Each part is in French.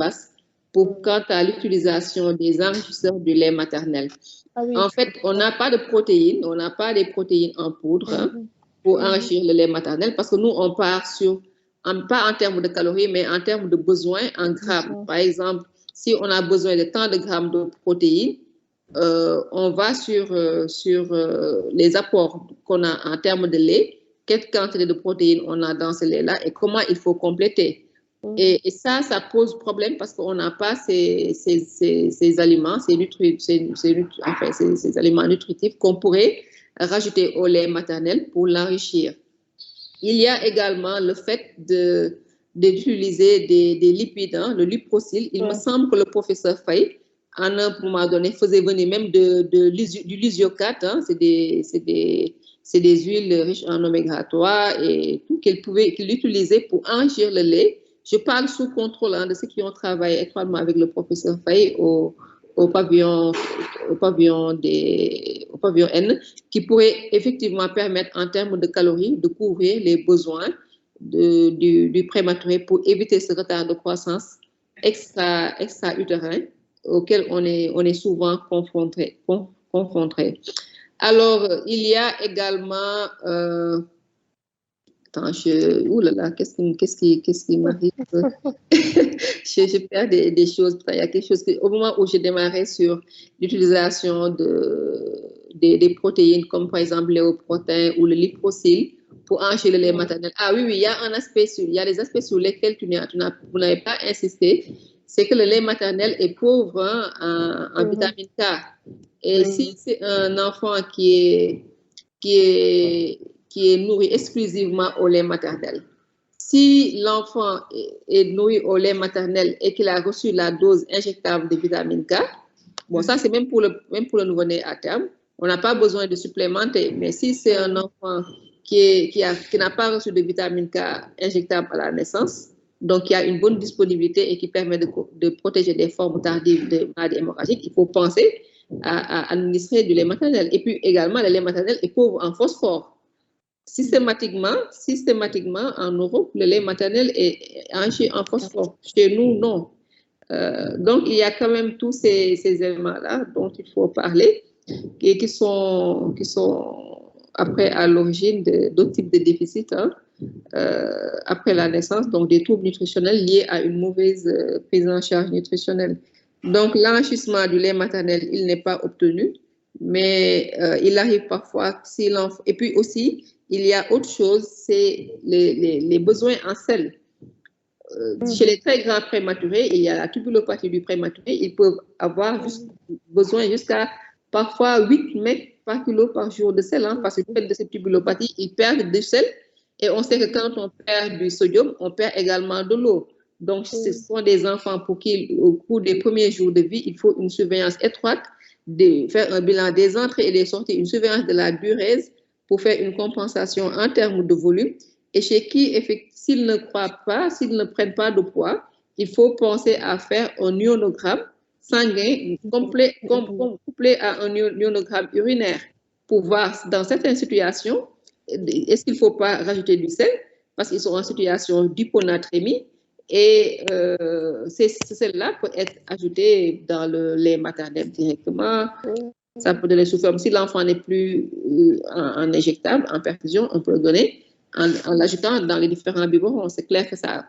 passe quant à l'utilisation des enrichisseurs du lait maternel. Ah oui. En fait, on n'a pas de protéines, on n'a pas des protéines en poudre pour enrichir le lait maternel parce que nous, on part sur, pas en termes de calories, mais en termes de besoins en grammes. Par exemple, si on a besoin de tant de grammes de protéines, on va sur les apports qu'on a en termes de lait, quelle quantité de protéines on a dans ce lait-là et comment il faut compléter. Et ça pose problème parce qu'on n'a pas ces aliments, ces aliments nutritifs qu'on pourrait rajouter au lait maternel pour l'enrichir. Il y a également le fait d'utiliser des lipides, hein, le liposyle. Il me semble que le professeur Faye, à un moment donné, faisait venir même du lysiocate, hein, c'est des huiles riches en oméga 3 et tout qu'il utilisait pour enrichir le lait. Je parle sous contrôle de ceux qui ont travaillé étroitement avec le professeur Faye au pavillon N, qui pourrait effectivement permettre en termes de calories de couvrir les besoins du prématuré pour éviter ce retard de croissance extra-utérin auquel on est souvent confronté. Alors, il y a également... Attends, ouh là là, qu'est-ce qui m'arrive? je perds des choses. Il y a quelque chose au moment où je démarrais sur l'utilisation des protéines, comme par exemple l'éoprotéin ou le liposyle, pour enrichir le lait maternel. Ah oui, il y a il y a des aspects sur lesquels vous n'avez pas insisté. C'est que le lait maternel est pauvre en vitamine K. Et si c'est un enfant qui est nourri exclusivement au lait maternel. Si l'enfant est nourri au lait maternel et qu'il a reçu la dose injectable de vitamine K, bon, ça c'est même pour le nouveau-né à terme, on n'a pas besoin de supplémenter. Mais si c'est un enfant qui n'a pas reçu de vitamine K injectable à la naissance, donc il y a une bonne disponibilité et qui permet de protéger des formes tardives de maladies hémorragiques, il faut penser à administrer du lait maternel. Et puis également, le lait maternel est pauvre en phosphore. Systématiquement, en Europe, le lait maternel est enrichi en phosphore. Chez nous, non. Donc, il y a quand même tous ces éléments-là dont il faut parler et qui sont après à l'origine d'autres types de déficits après la naissance, donc des troubles nutritionnels liés à une mauvaise prise en charge nutritionnelle. Donc, l'enrichissement du lait maternel, il n'est pas obtenu, mais il arrive parfois si l'enfant... Et puis aussi, il y a autre chose, c'est les besoins en sel. Chez les très grands prématurés, il y a la tubulopathie du prématuré, ils peuvent avoir besoin jusqu'à parfois 8 mètres par kilo par jour de sel, hein, parce que du fait de cette tubulopathie, ils perdent du sel. Et on sait que quand on perd du sodium, on perd également de l'eau. Donc, ce sont des enfants pour qui, au cours des premiers jours de vie, il faut une surveillance étroite, faire un bilan des entrées et des sorties, une surveillance de la diurèse pour faire une compensation en termes de volume. Et chez qui, s'ils ne croient pas, s'ils ne prennent pas de poids, il faut penser à faire un ionogramme sanguin couplé à un ionogramme urinaire pour voir dans certaines situations, est-ce qu'il ne faut pas rajouter du sel parce qu'ils sont en situation d'hyponatrémie et ce sel-là peut être ajouté dans le lait maternel directement. Ça peut donner sous forme. Si l'enfant n'est plus en injectable, en perfusion, on peut le donner en l'ajoutant dans les différents biberons. C'est clair que ça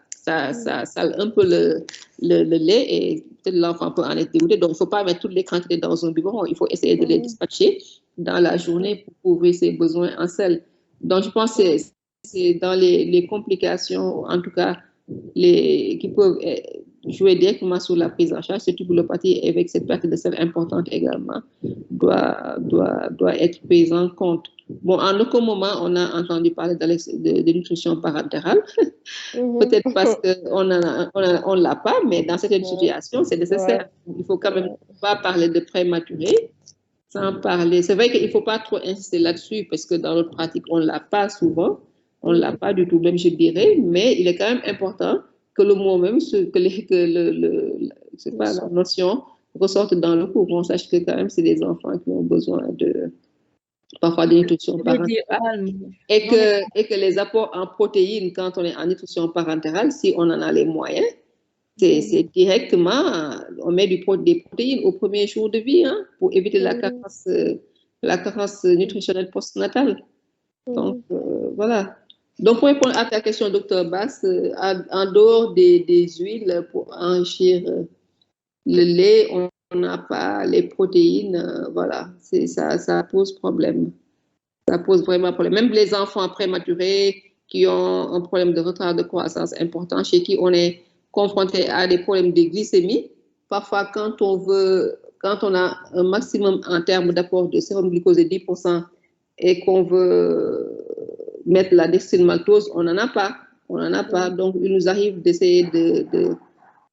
sale un peu le lait et peut-être l'enfant peut en être dégoûté. Donc, il ne faut pas mettre toutes les quantités dans un biberon. Il faut essayer de les dispatcher dans la journée pour couvrir ses besoins en sel. Donc, je pense que c'est dans les complications, en tout cas, qui peuvent jouer directement sur la prise en charge. Cette tubulopathie avec cette perte de sel importante également doit être prise en compte. Bon, en aucun moment, on a entendu parler de nutrition parentérale. Peut-être parce qu'on ne l'a pas, mais dans certaines situations, c'est nécessaire. Il ne faut quand même pas parler de prématuré sans parler. C'est vrai qu'il ne faut pas trop insister là-dessus parce que dans notre pratique, on ne l'a pas souvent. On ne l'a pas du tout, même je dirais, mais il est quand même important que le mot même, la notion ressorte dans le cours. On sache que quand même, c'est des enfants qui ont besoin parfois de nutrition parentale. Et que les apports en protéines, quand on est en nutrition parentale, si on en a les moyens, C'est directement, on met des protéines au premier jour de vie, hein, pour éviter la carence nutritionnelle postnatale. Donc, voilà. Donc, pour répondre à ta question, docteur Bass, en dehors des huiles pour enrichir le lait, on n'a pas les protéines, voilà, ça pose problème. Ça pose vraiment problème. Même les enfants prématurés qui ont un problème de retard de croissance important, chez qui on est confronté à des problèmes de glycémie, parfois quand on a un maximum en termes d'apport de sérum glucose de 10% et qu'on veut mettre la dextrine-maltose, on n'en a pas. On n'en a pas. Donc, il nous arrive d'essayer de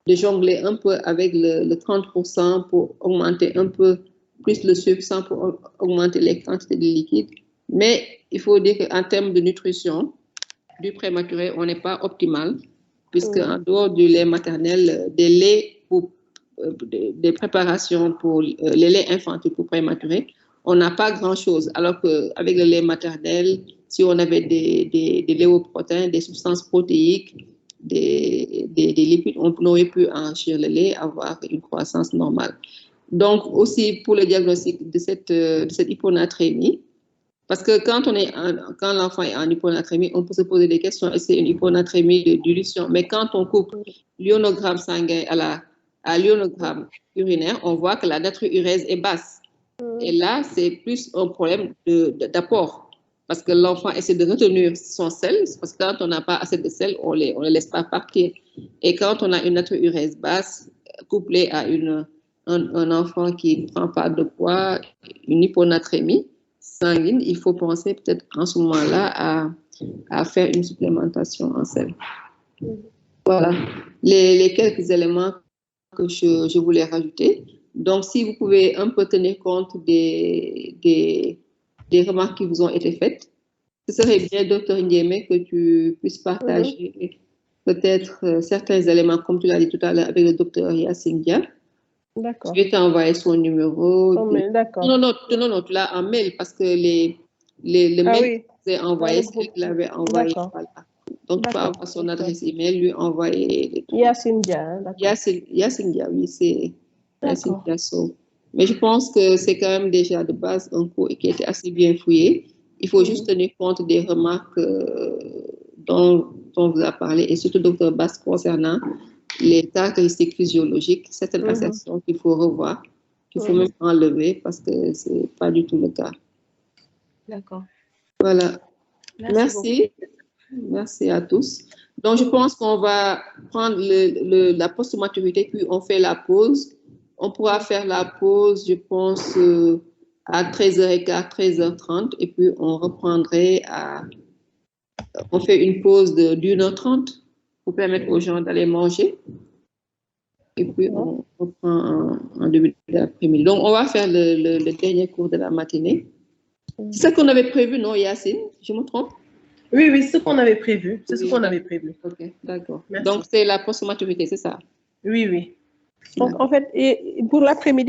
jongler un peu avec le 30% pour augmenter un peu plus le sucre sans pour augmenter les quantités de liquide. Mais il faut dire qu'en termes de nutrition, du prématuré, on n'est pas optimal, puisque en dehors du lait maternel, des laits des préparations pour les laits infantiles pour prématurés, on n'a pas grand-chose. Alors qu'avec le lait maternel, si on avait des léoprotéines, des substances protéiques, des lipides, on aurait pu enrichir le lait, avoir une croissance normale. Donc, aussi pour le diagnostic de cette hyponatrémie, parce que quand l'enfant est en hyponatrémie, on peut se poser des questions, est-ce que c'est une hyponatrémie de dilution? Mais quand on coupe l'ionogramme sanguin à l'ionogramme urinaire, on voit que la natriurése est basse. Et là, c'est plus un problème d'apport. Parce que l'enfant essaie de retenir son sel, parce que quand on n'a pas assez de sel, on ne laisse pas partir. Et quand on a une natriurése basse, couplée à un enfant qui ne prend pas de poids, une hyponatrémie sanguine, il faut penser peut-être en ce moment-là à faire une supplémentation en sel. Voilà les quelques éléments que je voulais rajouter. Donc, si vous pouvez un peu tenir compte des remarques qui vous ont été faites, ce serait bien, docteur Ndiémé, que tu puisses partager peut-être certains éléments, comme tu l'as dit tout à l'heure, avec le docteur Yacine Dia. D'accord. Je vais t'envoyer son numéro. D'accord. Non, tu l'as en mail parce que le mail que vous avez envoyé, c'est lui qui l'avait envoyé. Voilà. Donc, tu peux avoir son adresse email, lui envoyer les trucs. Yacine Dia, d'accord. Yacine Dia, oui, c'est Yacine Diasso. Mais je pense que c'est quand même déjà de base un cours qui était assez bien fouillé. Il faut juste tenir compte des remarques dont on vous a parlé, et surtout, docteur Bass, concernant les caractéristiques physiologiques, certaines assertions qu'il faut revoir, qu'il faut même enlever parce que ce n'est pas du tout le cas. D'accord. Voilà. Merci. Merci à tous. Donc, je pense qu'on va prendre la post-maturité, puis on fait la pause. On pourra faire la pause, je pense, à 13h15, 13h30, et puis on reprendrait on fait une pause d'1h30 pour permettre aux gens d'aller manger. Et puis, on reprend en début d'après-midi. Donc, on va faire le dernier cours de la matinée. C'est ce qu'on avait prévu, non, Yacine? Je me trompe? Oui, c'est ce qu'on avait prévu. C'est ce qu'on avait prévu. OK, d'accord. Donc, c'est la post-maturité, c'est ça? Oui. Donc, en fait, pour l'après-midi,